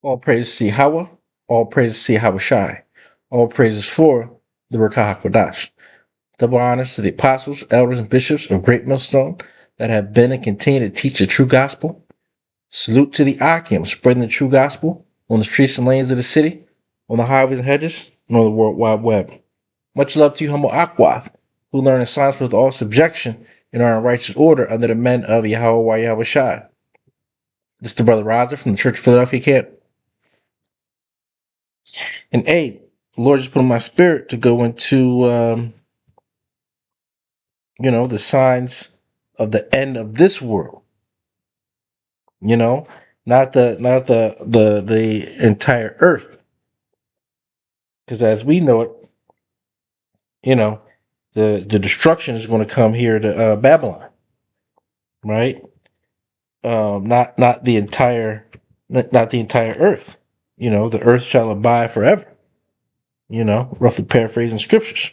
All praises to Yahweh, all praises to Yahweh Shai, all praises for the Ruach HaKodesh. Double honors to the apostles, elders, and bishops of Great Millstone that have been and continue to teach the true gospel. Salute to the Akim spreading the true gospel on the streets and lanes of the city, on the highways and hedges, and on the World Wide Web. Much love to you, humble Akwath, who learn in silence with all subjection and are in righteous order under the men of Yahweh Yahweh Shai. This is the brother Roger from the Church of Philadelphia Camp. And the Lord just put in my spirit to go into, the signs of the end of this world. Not the entire earth, because as we know it, the destruction is going to come here to Babylon, right? Not the entire, not the entire earth. The earth shall abide forever. Roughly paraphrasing scriptures.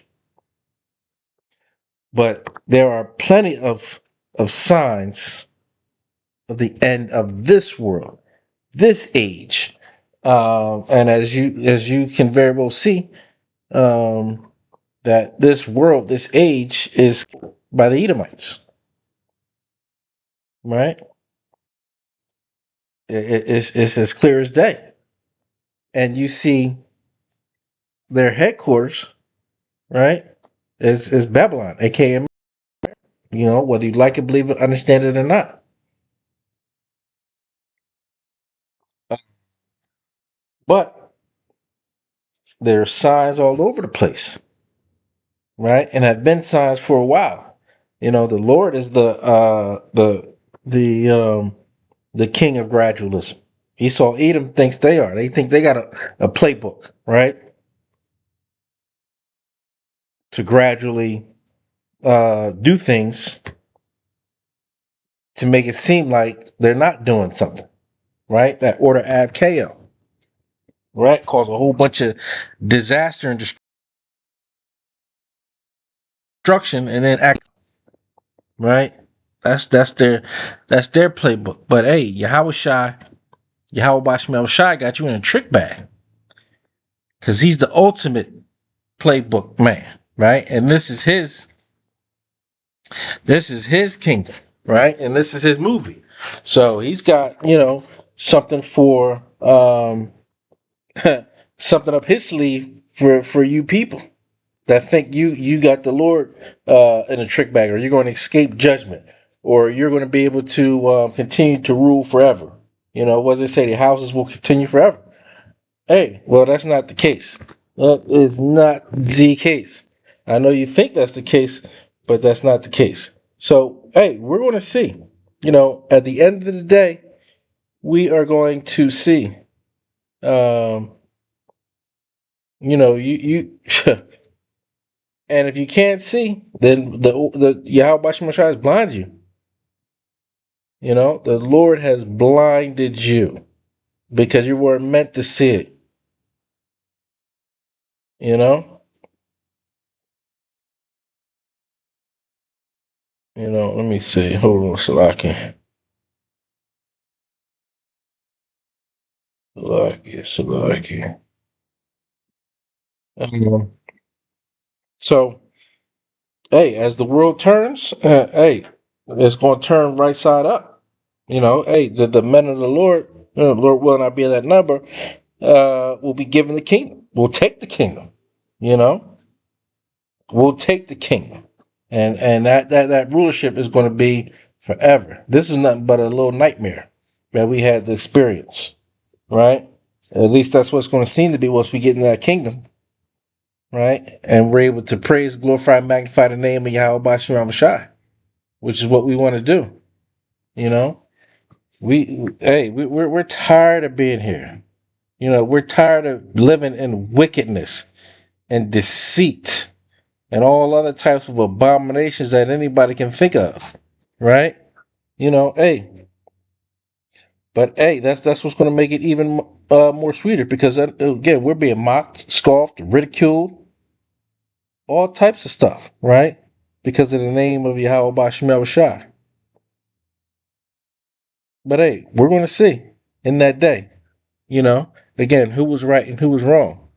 But there are plenty of signs of the end of this world, this age, and as you can very well see, that this world, this age, is by the Edomites, right? It's as clear as day, and you see their headquarters, right? Is Babylon, aka whether you like it, believe it, understand it or not. But there are signs all over the place, right? And have been signs for a while. The Lord is the king of gradualism. Esau Edom thinks they are. They think they got a playbook, right? To gradually do things to make it seem like they're not doing something, right? That order ab chaos, right? Cause a whole bunch of disaster and destruction, and then act, right. That's their playbook. But hey, Yahweh Bashmel Shai got you in a trick bag, because he's the ultimate playbook man, right? And this is his kingdom, right? And this is his movie. So he's got, something for something up his sleeve for you people that think you got the Lord in a trick bag, or you're going to escape judgment, or you're going to be able to continue to rule forever. What they say, the houses will continue forever. Hey, well, that's not the case. That is not the case. I know you think that's the case, but that's not the case. So, hey, we're going to see. At the end of the day, we are going to see. Um, you and if you can't see, then the Yahweh Shai has blinded you. The Lord has blinded you because you weren't meant to see it. You know. Let me see. Hold on, Salaki. Salaki. Um, so, hey, as the world turns, hey, it's going to turn right side up. Hey, the men of the Lord, Lord will not be that number, will be given the kingdom. We'll take the kingdom. You know, we'll take the kingdom, and that rulership is going to be forever. This is nothing but a little nightmare that we had to experience, right? At least that's what's going to seem to be once we get in that kingdom, right? And we're able to praise, glorify, magnify the name of Yahweh Bashir Shai, which is what we want to do. You know, we're tired of being here. We're tired of living in wickedness and deceit and all other types of abominations that anybody can think of, right? Hey, but hey, that's what's going to make it even more sweeter, because again, we're being mocked, scoffed, ridiculed, all types of stuff, right? Because of the name of Yahweh Bashmel Shah. But hey, we're going to see in that day, Again, who was right and who was wrong,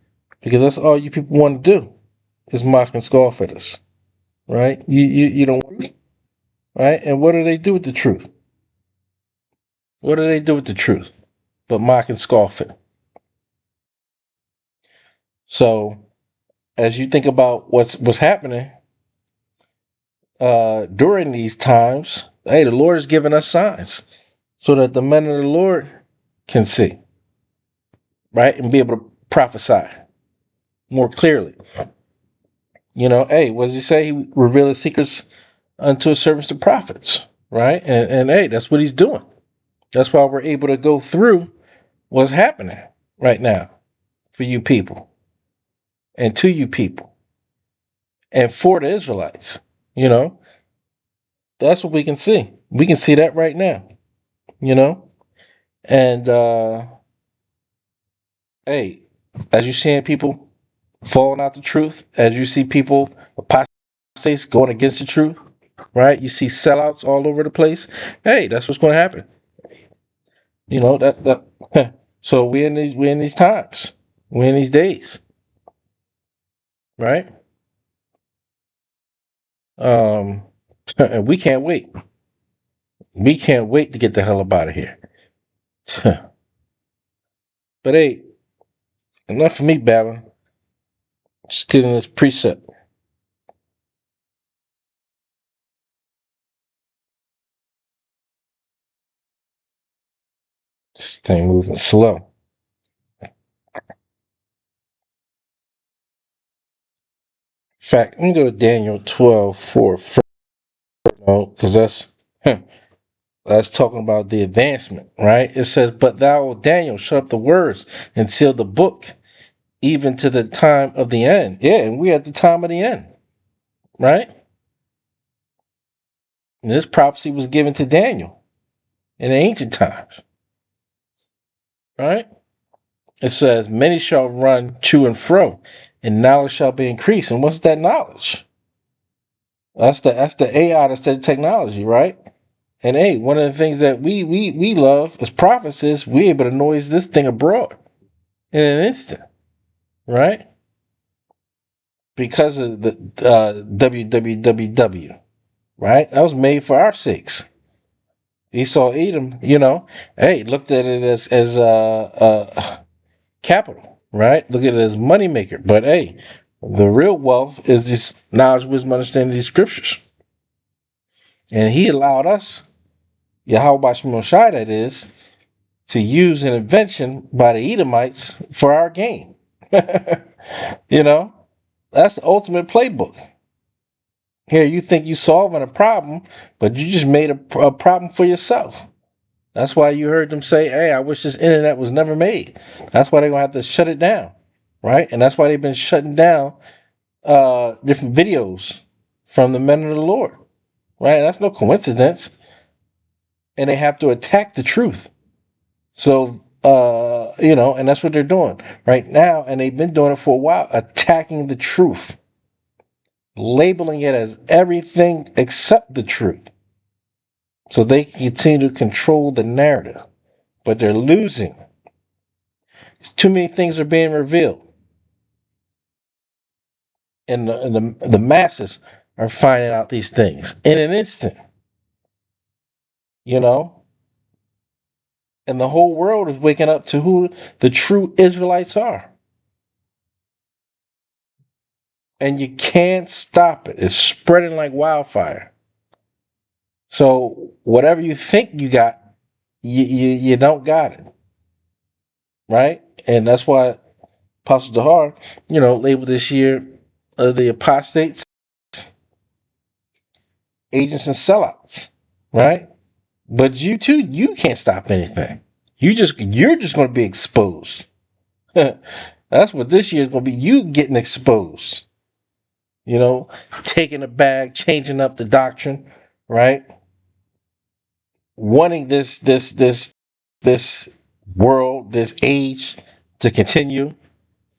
because that's all you people want to do is mock and scoff at us, right? You don't, right? And what do they do with the truth? What do they do with the truth? But mock and scoff it. So as you think about what's happening during these times, hey, the Lord has given us signs so that the men of the Lord can see, right, and be able to prophesy more clearly. Hey, what does he say? He revealed his secrets unto his servants the prophets, right? And hey, that's what he's doing. That's why we're able to go through what's happening right now for you people and to you people and for the Israelites. You know, that's what we can see. We can see that right now, you know? And hey, as you're seeing people falling out the truth, as you see people apostates going against the truth, right? You see sellouts all over the place. Hey, that's what's going to happen. That so we're in these times. We're in these days, right? Um and we can't wait. We can't wait to get the hell up out of here. But hey, enough of me babbling. Just getting this preset. This thing moving slow. In fact, let me go to Daniel 12:4 first, because that's talking about the advancement, right? It says, "But thou, O Daniel, shut up the words and seal the book, even to the time of the end." Yeah, and we're at the time of the end, right? And this prophecy was given to Daniel in the ancient times, right? It says, "Many shall run to and fro, and knowledge shall be increased." And what's that knowledge? That's the AI, that's the technology, right? And hey, one of the things that we love as prophets is we're able to noise this thing abroad in an instant, right? Because of the www, right? That was made for our sakes. Esau Edom, hey, looked at it as capital, right? Look at it as moneymaker. But hey, the real wealth is this knowledge, wisdom, understanding these scriptures. And he allowed us, Yahweh Shemel Shai, that is, to use an invention by the Edomites for our gain. you know, that's the ultimate playbook. Here, you think you solving a problem, but you just made a problem for yourself. That's why you heard them say, "Hey, I wish this internet was never made." That's why they're gonna have to shut it down, right? And that's why they've been shutting down different videos from the men of the Lord, right? That's no coincidence, and they have to attack the truth. So, and that's what they're doing right now, and they've been doing it for a while, attacking the truth, labeling it as everything except the truth, so they can continue to control the narrative. But they're losing. Too many things are being revealed, and the masses are finding out these things in an instant. You know, and the whole world is waking up to who the true Israelites are. And you can't stop it. It's spreading like wildfire. So whatever you think you got, you don't got it, right? And that's why Apostle Dahar, labeled this year the apostates, agents, and sellouts, right? But you too, you can't stop anything. You're just going to be exposed. That's what this year is going to be. You getting exposed. Taking it back, changing up the doctrine, right? Wanting this world, this age to continue,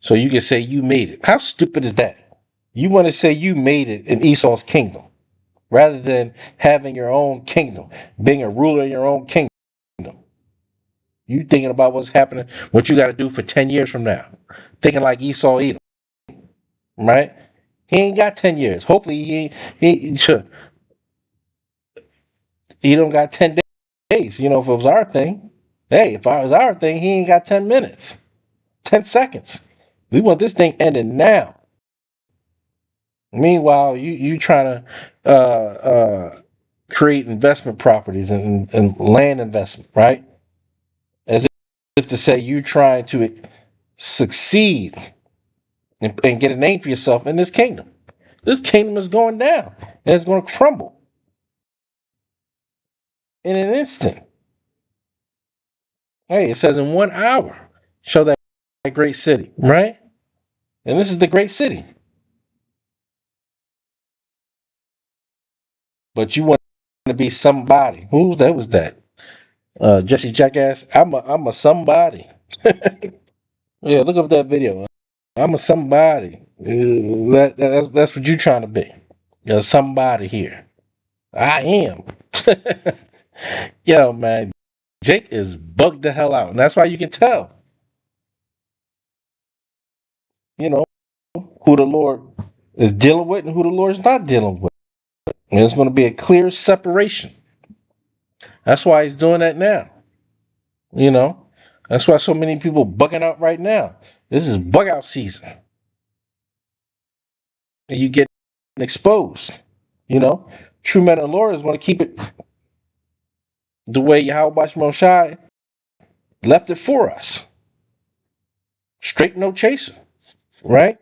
so you can say you made it. How stupid is that? You want to say you made it in Esau's kingdom rather than having your own kingdom, being a ruler in your own kingdom. You thinking about what's happening, what you got to do for 10 years from now. Thinking like Esau Edom, right? He ain't got 10 years. Hopefully he don't got 10 days. You know, if it was our thing, hey, if it was our thing, he ain't got 10 minutes, 10 seconds. We want this thing ending now. Meanwhile, you trying to create investment properties and land investment, right? As if to say you trying to succeed and get a name for yourself in this kingdom. This kingdom is going down and it's going to crumble in an instant. Hey, it says in 1 hour, show that great city, right? And this is the great city. But you want to be somebody. Who's that? Was that? Jesse Jackass. I'm a somebody. Yeah, look up that video. I'm a somebody. That's what you trying to be. There's somebody here. I am. Yo, man, Jake is bugged the hell out, and that's why you can tell. You know who the Lord is dealing with and who the Lord is not dealing with. And there's going to be a clear separation. That's why he's doing that now. You know, that's why so many people bugging out right now. This is bug out season, and you get exposed. You know, true men and Lord is going to keep it the way Yahweh Shai left it for us. Straight, no chaser, right?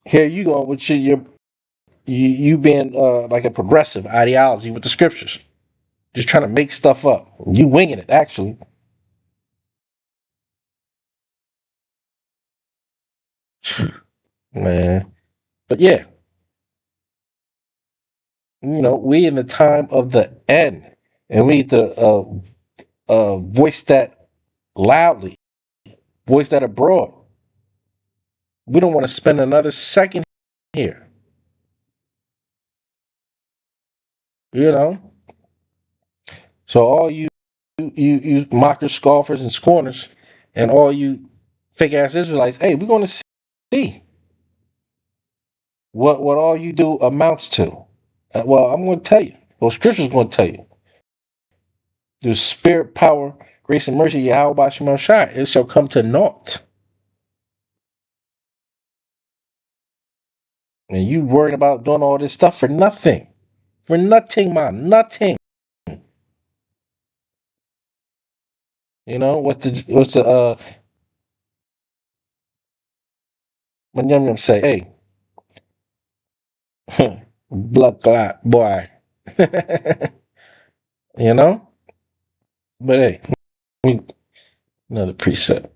Here you go with you being like a progressive ideology with the scriptures, just trying to make stuff up. You winging it, actually. Man. But yeah, we in the time of the end, and we need to voice that loudly, voice that abroad. We don't want to spend another second here. You know, so all you mockers, scoffers, and scorners, and all you fake ass Israelites, hey, we're going to see what all you do amounts to. Well, I'm going to tell you. Well, Scripture's going to tell you. Through spirit, power, grace, and mercy, Yahweh Shema Shai, it shall come to naught. And you worried about doing all this stuff for nothing. For nothing, man. Nothing. What's the when Yum Yum say, hey, blood clot, boy. you know? But hey, another precept.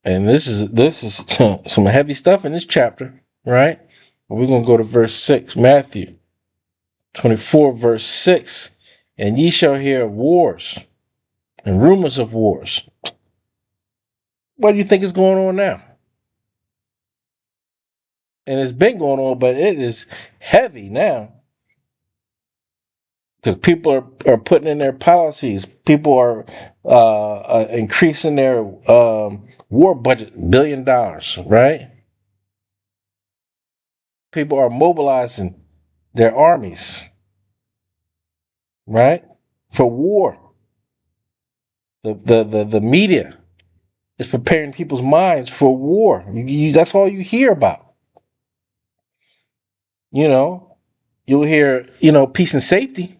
And this is some heavy stuff in this chapter, right? We're gonna go to verse 6, Matthew 24, verse 6. And ye shall hear of wars and rumors of wars. What do you think is going on now? And it's been going on, but it is heavy now. Because people are putting in their policies. People are increasing their war budget $1 billion, right? People are mobilizing their armies, right, for war. The media is preparing people's minds for war. That's all you hear about. You'll hear peace and safety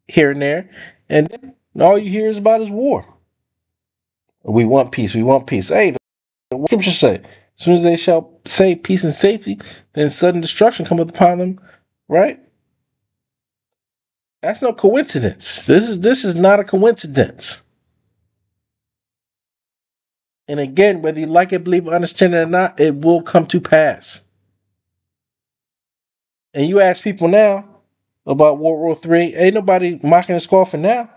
here and there, and then all you hear is about is war. We want peace. We want peace. Hey, the scripture say, as soon as they shall say peace and safety, then sudden destruction cometh upon them. Right? That's no coincidence. This is not a coincidence. And again, whether you like it, believe, understand it or not, it will come to pass. And you ask people now about World War III, ain't nobody mocking and scoffing now.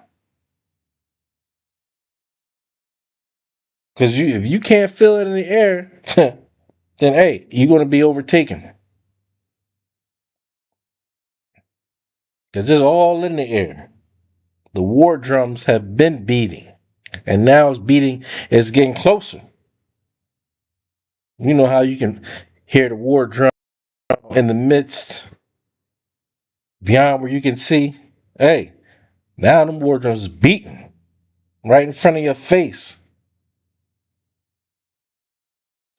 Because if you can't feel it in the air, then hey, you're going to be overtaken. Because it's all in the air. The war drums have been beating, and now it's getting closer. You know how you can hear the war drum in the midst, beyond where you can see? Hey, now the war drums is beating right in front of your face.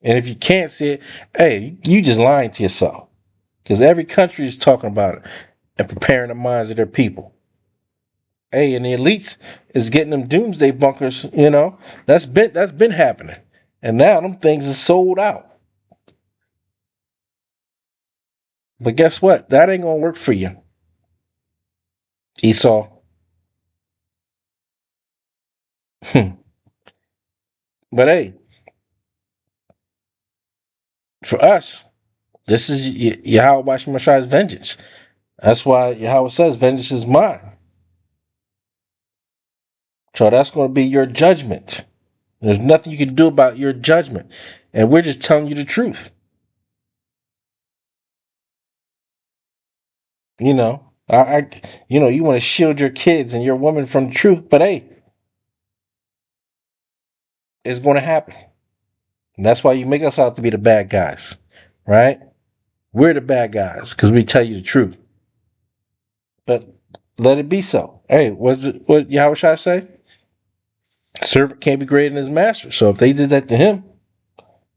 And if you can't see it, hey, you just lying to yourself. Because every country is talking about it and preparing the minds of their people. Hey, and the elites is getting them doomsday bunkers, that's been happening. And now them things are sold out. But guess what? That ain't gonna work for you, Esau. But hey, for us, this is Yahweh Shemashai's vengeance. That's why Yahweh says, vengeance is mine. So that's going to be your judgment. There's nothing you can do about your judgment. And we're just telling you the truth. You know, you want to shield your kids and your woman from the truth, but hey, it's going to happen. And that's why you make us out to be the bad guys, right? We're the bad guys because we tell you the truth. But let it be so. Hey, what Yahweh Shai say? Servant can't be greater than his master. So if they did that to him,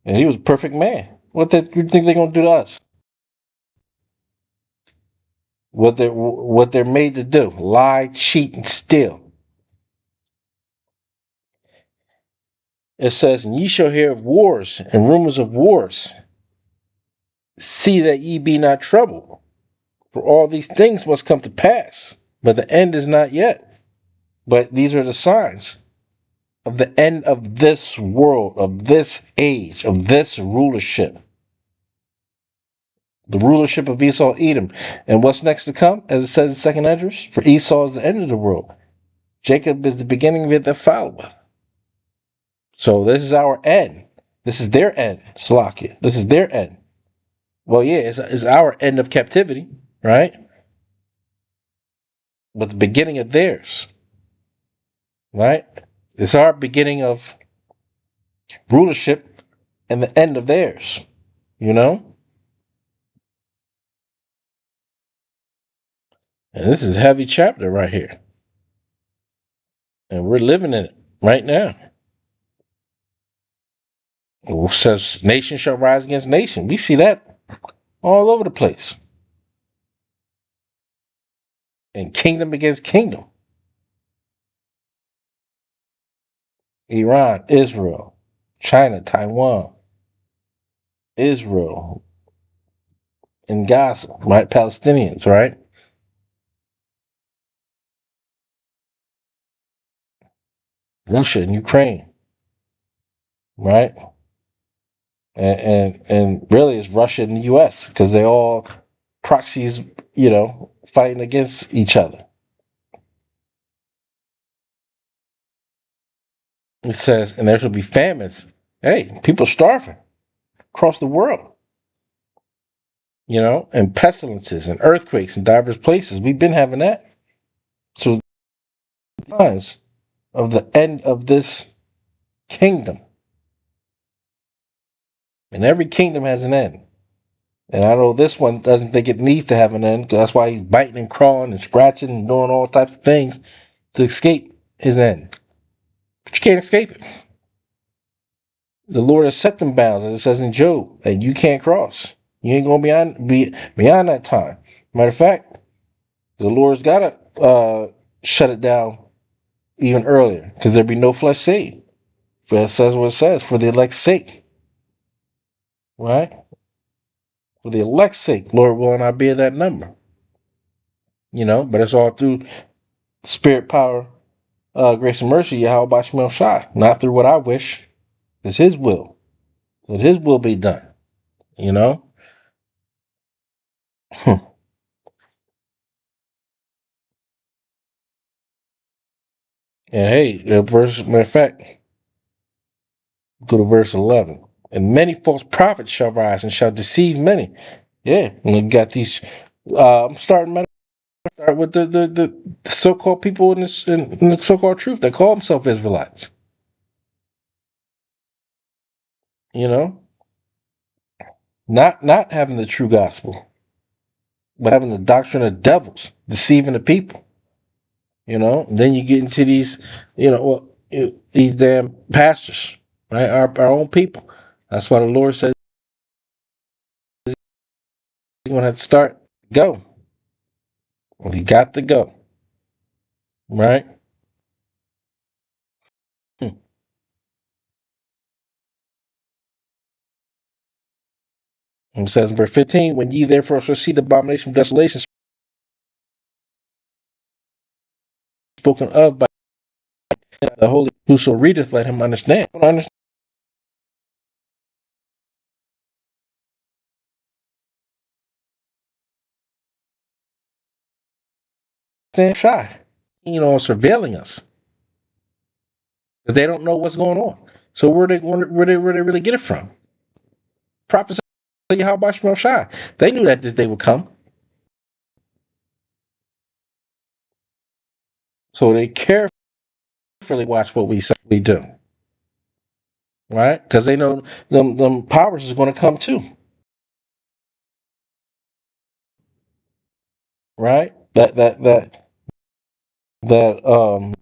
and he was a perfect man, what you think they're gonna do to us? What they're made to do: lie, cheat, and steal. It says, "And ye shall hear of wars and rumors of wars. See that ye be not troubled, for all these things must come to pass, but the end is not yet." But these are the signs of the end of this world, of this age, of this rulership. The rulership of Esau, Edom. And what's next to come? As it says in Second Esdras, for Esau is the end of the world. Jacob is the beginning of it that followeth. So this is our end. This is their end, Salakia. This is their end. Well, yeah, it's our end of captivity, right? But the beginning of theirs, right? It's our beginning of rulership and the end of theirs, you know? And this is a heavy chapter right here. And we're living in it right now. It says nation shall rise against nation. We see that all over the place. And kingdom against kingdom. Iran, Israel, China, Taiwan, Israel, and Gaza, right? Palestinians, right? Russia and Ukraine, right? And really it's Russia and the US because they all proxies, fighting against each other. It says, and there shall be famines. Hey, people starving across the world, and pestilences and earthquakes in diverse places. We've been having that. So signs of the end of this kingdom. And every kingdom has an end. And I know this one doesn't think it needs to have an end, because that's why he's biting and crawling and scratching and doing all types of things to escape his end. But you can't escape it. The Lord has set them bounds, as it says in Job, that you can't cross. You ain't gonna be beyond that time. Matter of fact, the Lord's gotta shut it down even earlier, because there be no flesh saved. For it says what it says, for the elect's sake. Right? For the elect's sake, Lord willing, I be that number. But it's all through spirit, power, grace, and mercy, Yahweh Bashmel Shai. Not through what I wish. It's his will. Let his will be done. And hey, the verse, matter of fact, go to verse 11. And many false prophets shall rise and shall deceive many. Yeah, and you got these. I'm starting. Start with the so-called people in the so-called truth that call themselves Israelites. You know, not having the true gospel, but having the doctrine of devils, deceiving the people. You know, and then you get into these, these damn pastors, right? Our own people. That's why the Lord says you're gonna have to start go. Well, you got to go, right? Hmm. And it says in verse 15, when ye therefore shall see the abomination of desolation spoken of by the Holy, whoso readeth, let him understand. Understand shy, surveilling us because they don't know what's going on. So where they really get it from? Prophets of Yahweh Shemel Shai. They knew that this day would come, so they carefully watch what we say we do, right? Because they know them powers is going to come too, right? That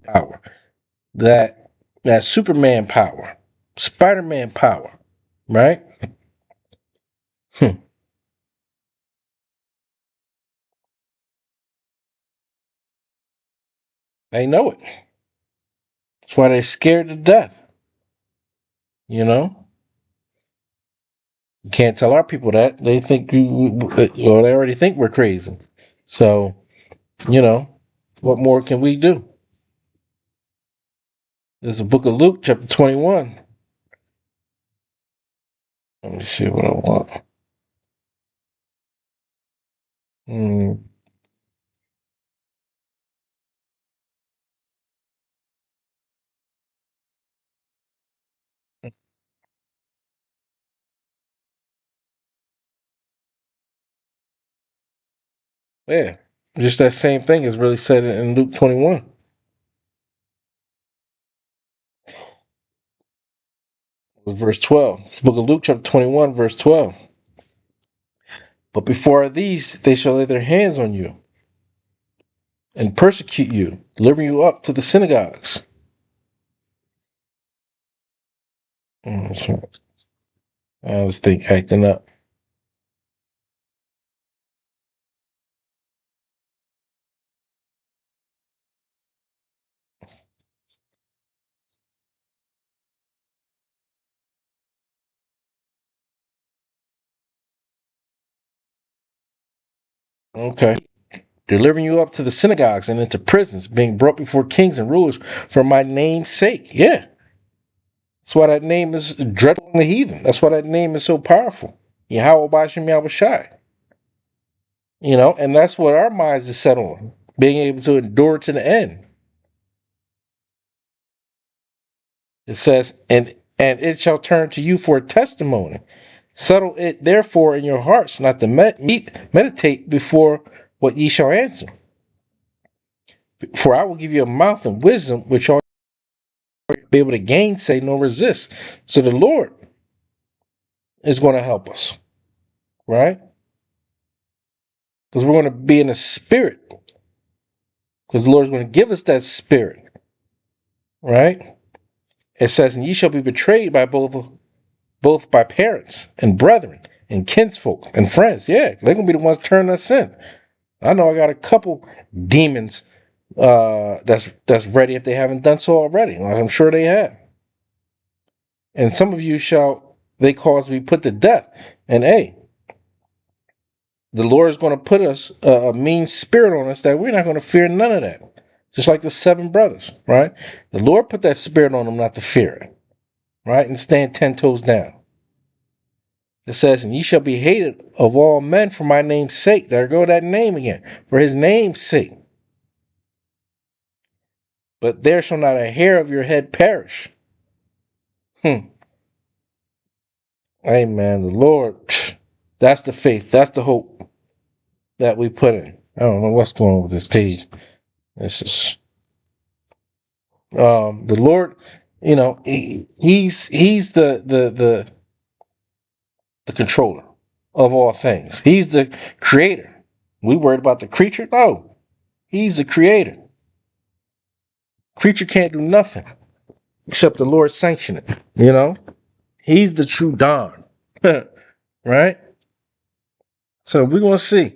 power, that Superman power, Spider-Man power, right? Hmm. They know it. That's why they're scared to death. You know, you can't tell our people that. They think they already think we're crazy. So, you know, what more can we do? There's a book of Luke, chapter 21. Let me see what I want. Mm, yeah, just that same thing is really said in Luke 21. Verse 12. It's the book of Luke, chapter 21, verse 12. But before these, they shall lay their hands on you and persecute you, delivering you up to the synagogues. I was acting up. Okay. Delivering you up to the synagogues and into prisons, being brought before kings and rulers for my name's sake. Yeah. That's why that name is dreadful in the heathen. That's why that name is so powerful. Yahweh Bashem Yahweh Shai. And that's what our minds is set on. Being able to endure to the end. It says, and it shall turn to you for a testimony. Settle it therefore in your hearts, not to meditate before what ye shall answer. For I will give you a mouth and wisdom which all be able to gainsay nor resist. So the Lord is going to help us, right? Because we're going to be in the spirit. Because the Lord is going to give us that spirit, right? It says, and ye shall be betrayed by both by parents and brethren and kinsfolk and friends. Yeah, they're going to be the ones turning us in. I know I got a couple demons that's ready if they haven't done so already. I'm sure they have. And some of you shall they cause to be put to death. And hey, the Lord is going to put us a mean spirit on us that we're not going to fear none of that. Just like the 7 brothers, right? The Lord put that spirit on them not to fear it, right? And stand 10 toes down. It says, and ye shall be hated of all men for my name's sake. There go that name again. For his name's sake. But there shall not a hair of your head perish. Amen. The Lord, that's the faith. That's the hope that we put in. I don't know what's going on with this page. It's just the Lord, he's the controller of all things. He's the creator. We worried about the creature? No. He's the creator. Creature can't do nothing except the Lord sanction it. He's the true Don. Right? So we're gonna see.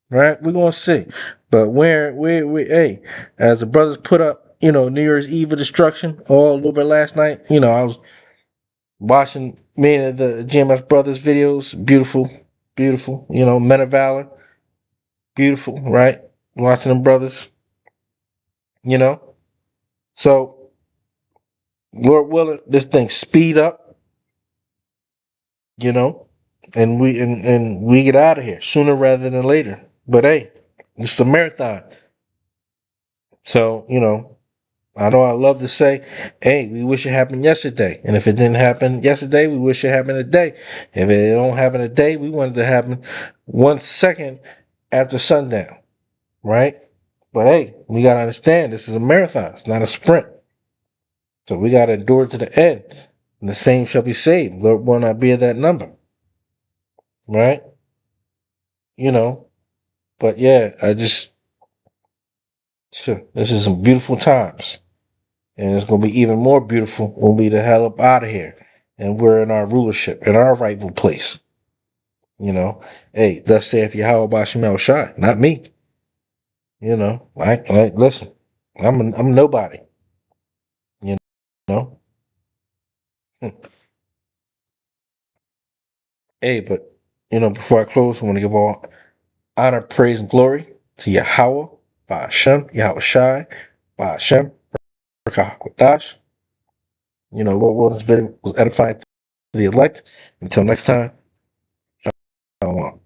Right? We're gonna see. But hey, as the brothers put up, New Year's Eve of destruction all over last night, I was watching many of the GMF brothers videos. Beautiful, beautiful, men of valor. Beautiful, right? Watching them brothers, you know. So, Lord willing, this thing speed up, you know, and we get out of here sooner rather than later. But hey, it's a marathon. So, I know I love to say, hey, we wish it happened yesterday. And if it didn't happen yesterday, we wish it happened today. If it don't happen today, we want it to happen 1 second after sundown, right? But hey, we gotta understand this is a marathon, it's not a sprint. So we gotta endure to the end. And the same shall be saved. Lord will not be at that number. Right? But yeah, this is some beautiful times. And it's gonna be even more beautiful when we the hell up out of here. And we're in our rulership, in our rightful place. Hey, thus saith Yahweh Bashim Shai, not me. Listen, I'm nobody. You know. Hey, but before I close, I want to give all honor, praise, and glory to Yahweh, Ba'ashem, Yahweh Shai, Ba'ashem, Rakahakwadash. Lord will this video was edifying to the elect. Until next time, shalom.